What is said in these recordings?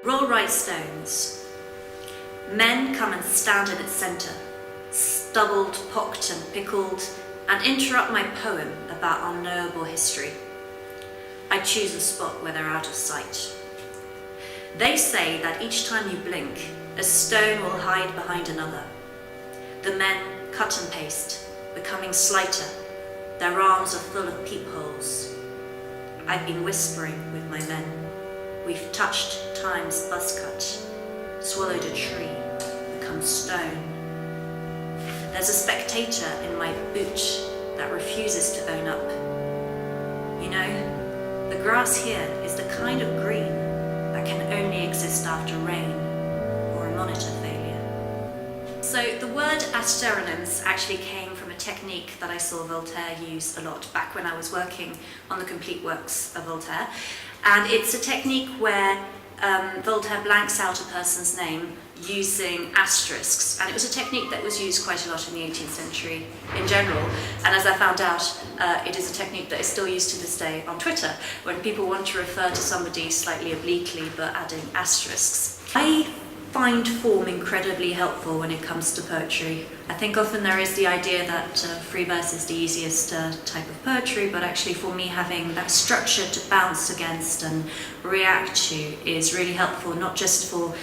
Rollright Stones. Men come and stand in its centre, stubbled, pocked and pickled, and interrupt my poem about unknowable history. I choose a spot where they're out of sight. They say that each time you blink, a stone will hide behind another. The men cut and paste, becoming slighter. Their arms are full of peepholes. I've been whispering with my men. We've touched time's buzzcut, swallowed a tree, become stone. There's a spectator in my boot that refuses to own up. You know, the grass here is the kind of green that can only exist after rain or a monitor failure. So the word Astéronymes actually came from a technique that I saw Voltaire use a lot back when I was working on the complete works of Voltaire. And it's a technique where Voltaire blanks out a person's name using asterisks, and it was a technique that was used quite a lot in the 18th century in general, and as I found out, it is a technique that is still used to this day on Twitter when people want to refer to somebody slightly obliquely but adding asterisks. I find form incredibly helpful when it comes to poetry. I think often there is the idea that free verse is the easiest type of poetry, but actually for me having that structure to bounce against and react to is really helpful, not just for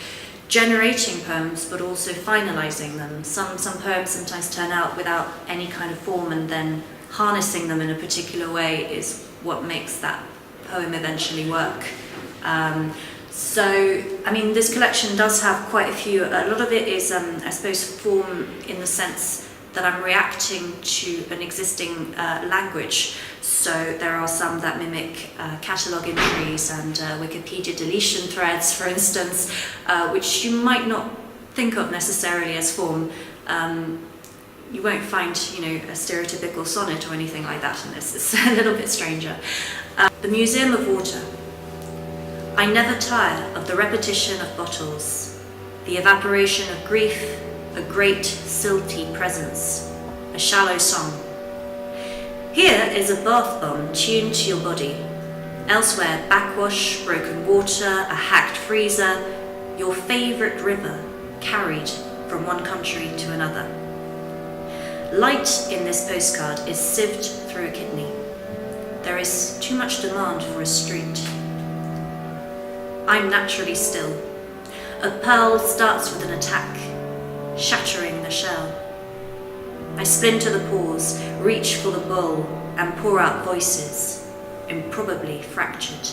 generating poems but also finalizing them. Some poems sometimes turn out without any kind of form, and then harnessing them in a particular way is what makes that poem eventually work. So, I mean, this collection does have quite a few. A lot of it is, I suppose, form in the sense that I'm reacting to an existing language. So there are some that mimic catalogue entries and Wikipedia deletion threads, for instance, which you might not think of necessarily as form. You won't find, you know, a stereotypical sonnet or anything like that in this. It's a little bit stranger. The Museum of Water. I never tire of the repetition of bottles, the evaporation of grief, a great silty presence, a shallow song. Here is a bath bomb tuned to your body. Elsewhere, backwash, broken water, a hacked freezer, your favourite river carried from one country to another. Light in this postcard is sieved through a kidney. There is too much demand for a street. I'm naturally still. A pearl starts with an attack, shattering the shell. I splinter the pores, reach for the bowl, and pour out voices, improbably fractured.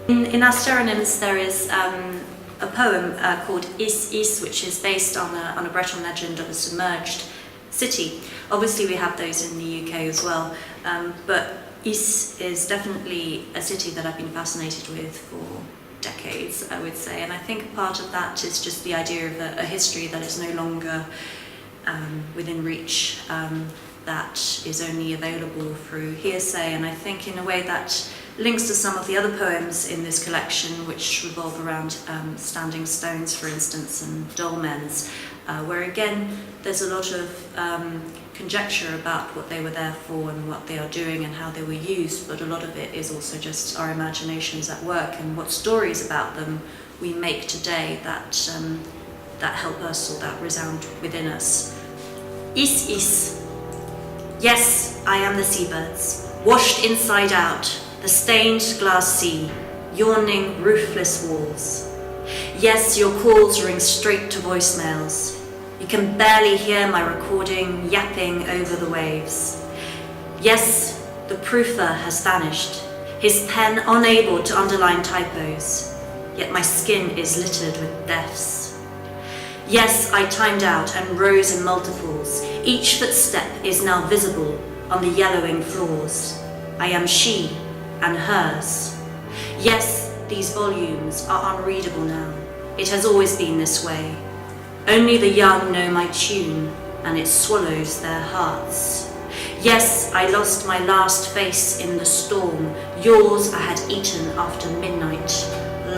In Astéronymes there is a poem called Is, which is based on a Breton legend of a submerged city. Obviously we have those in the UK as well, but Is is definitely a city that I've been fascinated with for decades, I would say, and I think part of that is just the idea of a history that is no longer within reach, that is only available through hearsay, and I think in a way that links to some of the other poems in this collection which revolve around standing stones, for instance, and dolmens, where again there's a lot of conjecture about what they were there for and what they are doing and how they were used, but a lot of it is also just our imaginations at work and what stories about them we make today that help us or that resound within us. Is. Yes, I am the seabirds, washed inside out, the stained glass sea, yawning roofless walls. Yes, your calls ring straight to voicemails. You can barely hear my recording yapping over the waves. Yes, the proofer has vanished, his pen unable to underline typos, yet my skin is littered with deaths. Yes, I timed out and rose in multiples. Each footstep is now visible on the yellowing floors. I am she and hers. Yes, these volumes are unreadable now. It has always been this way. Only the young know my tune, and it swallows their hearts. Yes, I lost my last face in the storm. Yours I had eaten after midnight,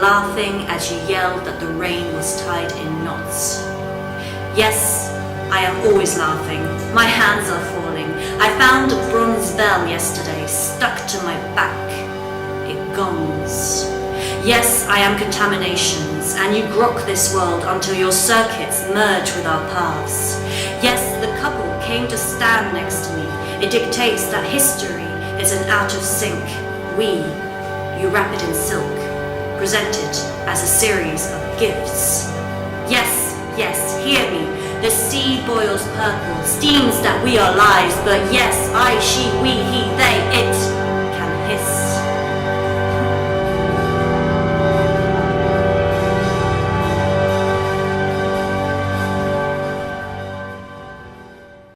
laughing as you yelled that the rain was tied in knots. Yes, I am always laughing. My hands are falling. I found a bronze bell yesterday, stuck to my back. It gongs. Yes, I am contaminations, and you grok this world until your circuits merge with our paths. Yes, the couple came to stand next to me. It dictates that history is an out of sync. You wrap it in silk, presented as a series of gifts. Yes, hear me. The sea boils purple, steams that we are lies, but yes, I, she, we, he, they, it can hiss.